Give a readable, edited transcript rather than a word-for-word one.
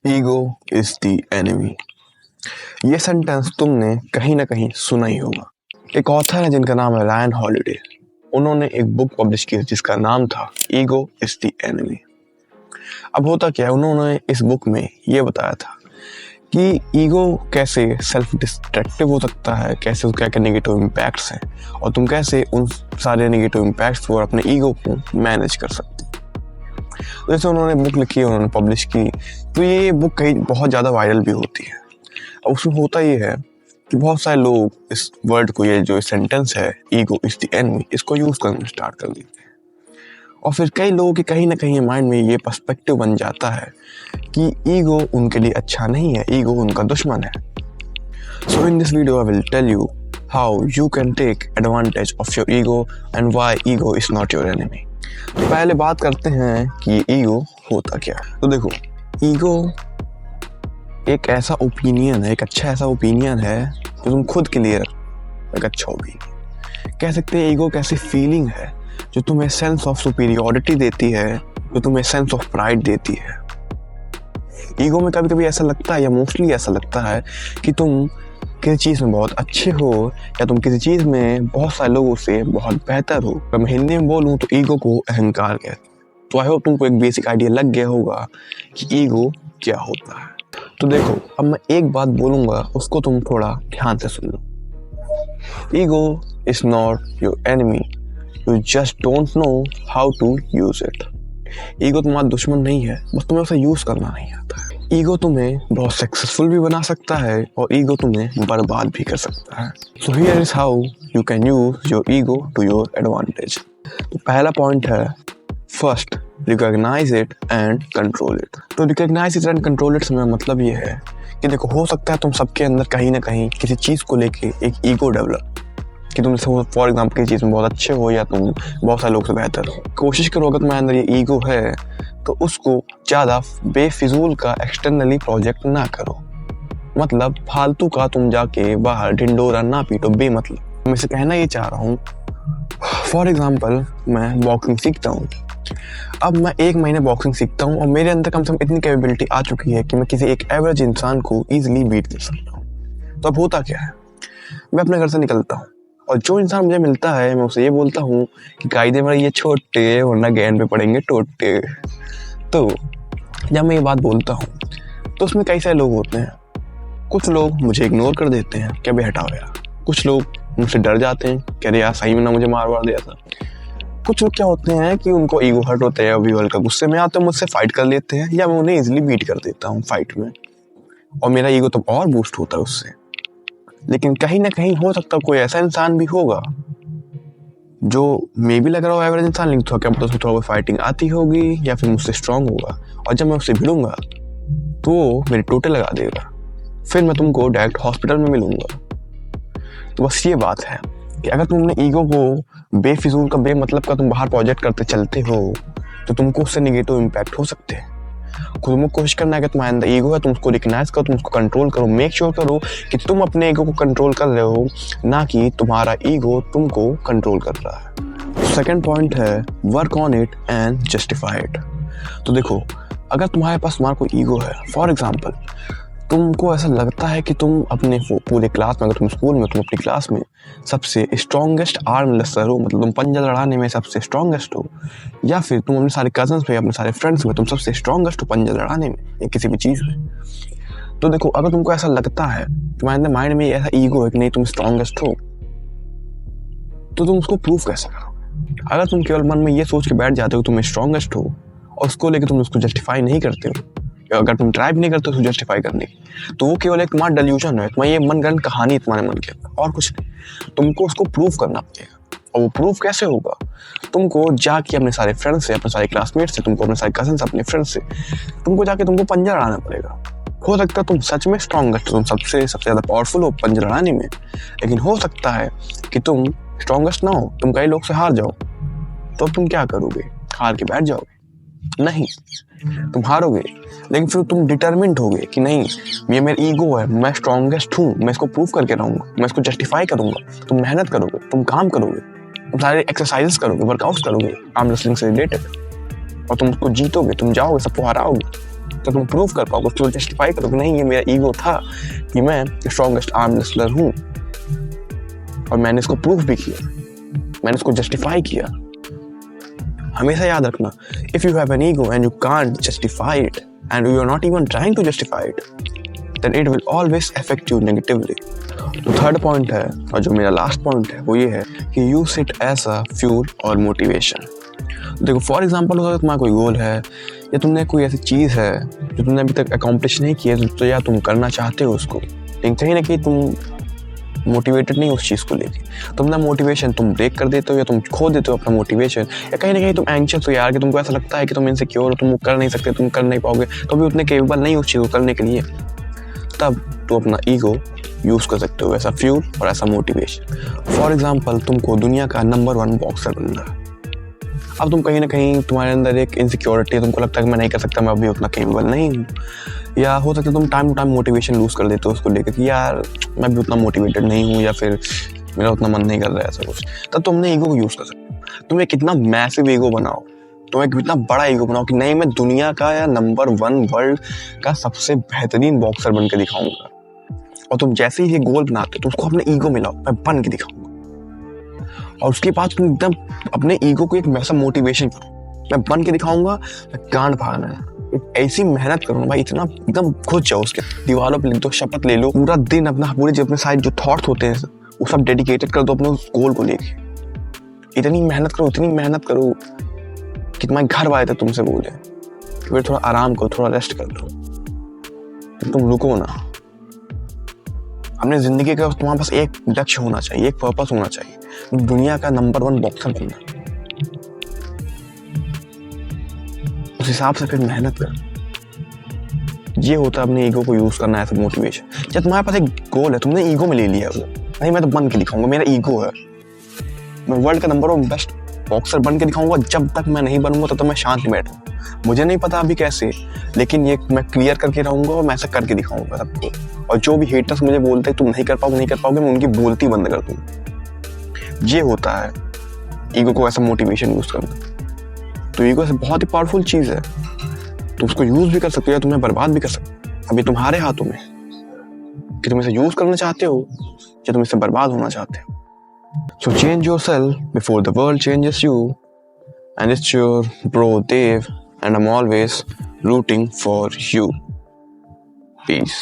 Ego is the enemy. ये sentence तुमने कहीं ना कहीं सुना ही होगा। एक ऑथर है जिनका नाम है रायन हॉलिडे। उन्होंने एक बुक पब्लिश की जिसका नाम था ईगो इज द एनिमी। अब होता क्या है, उन्होंने इस बुक में ये बताया था कि ईगो कैसे सेल्फ डिस्ट्रक्टिव हो सकता है, कैसे उसके क्या नेगेटिव इम्पैक्ट्स हैं और तुम कैसे उन सारे नेगेटिव इम्पैक्ट्स को और अपने ईगो को मैनेज कर सकते। जैसे उन्होंने बुक लिखी, उन्होंने पब्लिश की, तो ये बुक कहीं बहुत ज़्यादा वायरल भी होती है। अब उसमें होता ये है कि बहुत सारे लोग इस वर्ड को, ये जो सेंटेंस है ईगो इज द एनिमी, इसको यूज़ करना स्टार्ट कर देते हैं और फिर कई लोगों के कहीं ना कहीं माइंड में ये पर्सपेक्टिव बन जाता है कि ईगो उनके लिए अच्छा नहीं है, ईगो उनका दुश्मन है। So in this video I will tell you how you can take advantage of your ego and why ego is not your enemy. तो पहले बात करते हैं कि ईगो होता क्या है। तो देखो, ईगो एक ऐसा ओपिनियन है, एक अच्छा ऐसा ओपिनियन है जो तुम खुद के लिए रखो, एक अच्छा ओपिनियन कह सकते हैं। ईगो कैसी फीलिंग है जो तुम्हें सेंस ऑफ सुपीरियॉरिटी देती है, जो तुम्हें सेंस ऑफ प्राइड देती है। ईगो में कभी कभी ऐसा लगता है, या मोस्टली ऐसा लगता है कि तुम किसी चीज़ में बहुत अच्छे हो या तुम किसी चीज़ में बहुत सारे लोगों से बहुत बेहतर हो। अगर मैं हिंदी में बोलूँ तो ईगो को अहंकार कहते हैं। तो आई होप तुमको एक बेसिक आइडिया लग गया होगा कि ईगो क्या होता है। तो देखो, अब मैं एक बात बोलूँगा, उसको तुम थोड़ा ध्यान से सुन लो। Ego is not your enemy, you just don't know how to use it. Ego तुम्हारा दुश्मन नहीं है, बस तुम्हें उसे यूज करना नहीं आता है। ईगो तुम्हें बहुत सक्सेसफुल भी बना सकता है और ईगो तुम्हें बर्बाद भी कर सकता है। So here is how you can use your ego to your advantage. तो पहला पॉइंट है, first, recognise it and control it. तो recognise it and control it से मेरा मतलब ये है कि देखो, हो सकता है तुम सबके अंदर कहीं ना कहीं किसी चीज़ को लेके एक ईगो डेवलप, कि तुम फॉर एग्जाम्पल किसी चीज़ में बहुत अच्छे हो या तुम बहुत सारे लोग से बेहतर हो। कोशिश करो अगर तुम्हारे अंदर ये ईगो है तो उसको ज़्यादा बेफिजूल का एक्सटर्नली प्रोजेक्ट ना करो। मतलब फालतू का तुम जाके बाहर ढिंडोरा ना पीटो बेमतलब। मैं इसे कहना ये चाह रहा हूँ, फॉर एग्जाम्पल मैं बॉक्सिंग सीखता हूँ। अब मैं 1 महीने बॉक्सिंग सीखता हूँ और मेरे अंदर कम से कम इतनी कैपेबिलिटी आ चुकी है कि मैं किसी एक एवरेज इंसान को ईजिली बीट कर सकता हूँ। तो अब होता क्या है, मैं अपने घर से निकलता हूँ और जो इंसान मुझे मिलता है मैं उसे ये बोलता हूँ कि कायदे में ये छोटे वरना गेंद पे पड़ेंगे टोटे। तो जब मैं ये बात बोलता हूँ तो उसमें कई सारे लोग होते हैं। कुछ लोग मुझे इग्नोर कर देते हैं, क्या बे हटाओ यार। कुछ लोग मुझसे डर जाते हैं, कह रहे यार सही में ना मुझे मार वार दिया था। कुछ लोग क्या होते हैं कि उनको ईगो हर्ट होते हैं, अभी हल्का गुस्से में आते हैं, मुझसे फाइट कर लेते हैं या मैं उन्हें इजिली बीट कर देता हूँ फाइट में और मेरा ईगो तो और बूस्ट होता है उससे। लेकिन कहीं ना कहीं हो सकता है कोई ऐसा इंसान भी होगा जो मे भी लग रहा हो एवरेज इंसान, लेकिन थोड़ा क्या पता उसको थोड़ा फाइटिंग आती होगी या फिर मुझसे स्ट्रांग होगा और जब मैं उससे भिड़ूंगा तो वो मेरे टोटे लगा देगा, फिर मैं तुमको डायरेक्ट हॉस्पिटल में मिलूंगा। तो बस ये बात है कि अगर तुम अपने ईगो को बेफिजूल का बेमतलब का तुम बाहर प्रोजेक्ट करते चलते हो तो तुमको उससे नेगेटिव इम्पैक्ट हो सकते हैं। तुमको कोशिश करना है कि तुम्हारे अंदर ईगो है, तुम उसको रिकग्नाइज करो, तुम उसको कंट्रोल करो। मेक श्योर करो कि तुम अपने ईगो को कंट्रोल कर रहे हो, ना कि तुम्हारा ईगो तुमको कंट्रोल कर रहा है। सेकंड पॉइंट है, work on it and justify it. तो देखो, अगर तुम्हारे पास तुम्हारा कोई ईगो है, फॉर एग्जाम्पल तुमको ऐसा लगता है कि तुम अपने पूरे क्लास में, अगर तुम स्कूल में, तुम अपनी क्लास में सबसे स्ट्रॉन्गेस्ट आर्म रेसलर हो, मतलब तुम पंजा लड़ाने में सबसे स्ट्रॉन्गेस्ट हो, या फिर तुम अपने सारे कजन्स में, अपने सारे फ्रेंड्स में तुम सबसे स्ट्रॉन्गेस्ट हो पंजा लड़ाने में या किसी भी चीज़ में। तो देखो, अगर तुमको ऐसा लगता है, तुम्हारे अंदर माइंड में ऐसा ईगो है कि नहीं तुम स्ट्रॉन्गेस्ट हो, तो तुम उसको प्रूव कैसे करोगे? अगर तुम केवल मन में ये सोच के बैठ जाते हो तुम स्ट्रॉन्गेस्ट हो और उसको लेकर तुम उसको जस्टिफाई नहीं करते हो, अगर तुम ट्राई भी नहीं करते उसको जस्टिफाई करने की, तो वो केवल एक तुम्हारा डेल्यूजन है, तुम्हारी ये मनगढ़ंत कहानी तुम्हारे मन के अंदर और कुछ नहीं। तुमको उसको प्रूव करना पड़ेगा। और वो प्रूव कैसे होगा? तुमको जाके अपने सारे फ्रेंड्स से, अपने सारे क्लासमेट से, तुमको अपने सारे कजन से, अपने फ्रेंड्स से, तुमको जाके तुमको पंजा लड़ाना पड़ेगा। हो सकता है तुम सच में स्ट्रॉन्गेस्ट, तुम सबसे ज़्यादा पावरफुल हो पंजा लड़ाने में, लेकिन हो सकता है कि तुम स्ट्रॉन्गेस्ट ना हो, तुम कई लोग से हार जाओ। तो तुम क्या करोगे? हार के बैठ जाओगे? नहीं, तुम हारोगे, लेकिन फिर तुम डिटरमिन्ड होगे कि नहीं, ये मेरा ईगो है, मैं स्ट्रॉन्गेस्ट हूँ, मैं इसको प्रूव करके रहूँगा, मैं इसको जस्टिफाई करूँगा। तुम मेहनत करोगे, तुम काम करोगे, तुम सारे एक्सरसाइजेस करोगे, वर्कआउट्स करोगे आर्म रेसलिंग से रिलेटेड, और तुम उसको जीतोगे, तुम जाओगे, सबको हराओगे। तो तुम प्रूव कर पाओगे, उसको जस्टिफाई करो कि नहीं ये मेरा ईगो था कि मैं स्ट्रॉन्गेस्ट आर्म रेसलर हूँ और मैंने इसको प्रूव भी किया, मैंने इसको जस्टिफाई किया। हमेशा याद रखना, if you have an ego and you can't justify it and you are not even trying to justify it, then it will always affect you negatively. तो थर्ड पॉइंट है और जो मेरा लास्ट पॉइंट है वो ये है कि use it as a fuel और मोटिवेशन। देखो फॉर एग्जाम्पल हो सकता है तुम्हारा कोई गोल है या तुमने कोई ऐसी चीज़ है जो तुमने अभी तक अकॉम्प्लिश नहीं की है, तो या तुम करना चाहते हो उसको, लेकिन कहीं ना कहीं तुम मोटिवेटेड नहीं हो उस चीज़ को लेके, तुम ना मोटिवेशन तुम ब्रेक कर देते हो या तुम खो देते हो अपना मोटिवेशन, या कहीं ना कहीं तुम एंशियस हो यार कि तुमको ऐसा लगता है कि तुम इनसिक्योर हो, तुम वो कर नहीं सकते, तुम कर नहीं पाओगे, तो भी उतने केपेबल नहीं उस चीज़ को करने के लिए, तब तो अपना ईगो यूज़ कर सकते हो ऐसा फ्यूल और ऐसा मोटिवेशन। फॉर एग्जाम्पल तुमको दुनिया का नंबर 1 बॉक्सर बनना है। अब तुम कहीं ना कहीं तुम्हारे अंदर एक इनसिक्योरिटी है, तुमको लगता है कि मैं नहीं कर सकता, मैं अभी उतना केपेबल नहीं हूँ, या हो सकता है तुम time to time motivation lose कर देते हो उसको लेकर कि यार मैं भी उतना मोटिवेटेड नहीं हूँ या फिर मेरा उतना मन नहीं कर रहा है ऐसा कुछ, तब तुमने ईगो को यूज़ कर सकते हो। तुम एक कितना मैसिव ईगो बनाओ, तुम एक इतना बड़ा ईगो बनाओ कि नहीं मैं दुनिया का या नंबर 1 वर्ल्ड का सबसे बेहतरीन बॉक्सर बन के दिखाऊंगा, और तुम जैसे ही ये गोल बनाते हो तो उसको अपने ईगो मिलाओ, मैं बन के दिखाऊंगा, और उसके बाद तुम एकदम अपने ईगो को एक वैसा मोटिवेशन करो, मैं बन के दिखाऊंगा, मैं गांड फाड़ना है, एक ऐसी मेहनत करूँगा भाई, इतना एकदम घुस जाओ उसके, दीवारों पे लिख दो, शपथ ले लो, पूरा दिन अपना पूरे अपने साइड जो थॉट्स होते हैं वो सब डेडिकेटेड कर दो अपने उस गोल को लेके, इतनी मेहनत करो कि तुम्हारे घर वाले थे तुमसे बोले कि फिर थोड़ा आराम करो, थोड़ा रेस्ट कर लो, तुम रुको ना। अपने जिंदगी का तुम्हारे पास एक लक्ष्य होना चाहिए, एक पर्पस होना चाहिए, दुनिया का नंबर 1 बॉक्सर बनना, उस हिसाब से फिर मेहनत कर। ये होता है अपने ईगो को यूज करना एज मोटिवेशन। जब तुम्हारे पास एक गोल है, तुमने ईगो में ले लिया वो, नहीं मैं तो बन के दिखाऊंगा, मेरा ईगो है, मैं वर्ल्ड का नंबर 1 बेस्ट बॉक्सर बन के दिखाऊंगा, जब तक मैं नहीं बनूंगा तब तक मैं शांत बैठूँ, मुझे नहीं पता अभी कैसे, लेकिन ये मैं क्लियर करके रहूंगा और मैं ऐसा करके दिखाऊंगा सबको। और जो भी हेटर्स मुझे बोलते हैं तुम नहीं कर पाओगे, मैं उनकी बोलती बंद कर दूंगा। ये होता है ईगो को ऐसा मोटिवेशन यूज करना। तो ईगो ऐसे बहुत ही पावरफुल चीज है, तुम उसको यूज भी कर सकते हो या तुम्हें बर्बाद भी कर सकते हो, अभी तुम्हारे हाथों में कि तुम इसे यूज करना चाहते हो या तुम इससे बर्बाद होना चाहते हो। So change yourself before the world changes you, and it's your bro Dave, and I'm always rooting for you. Peace.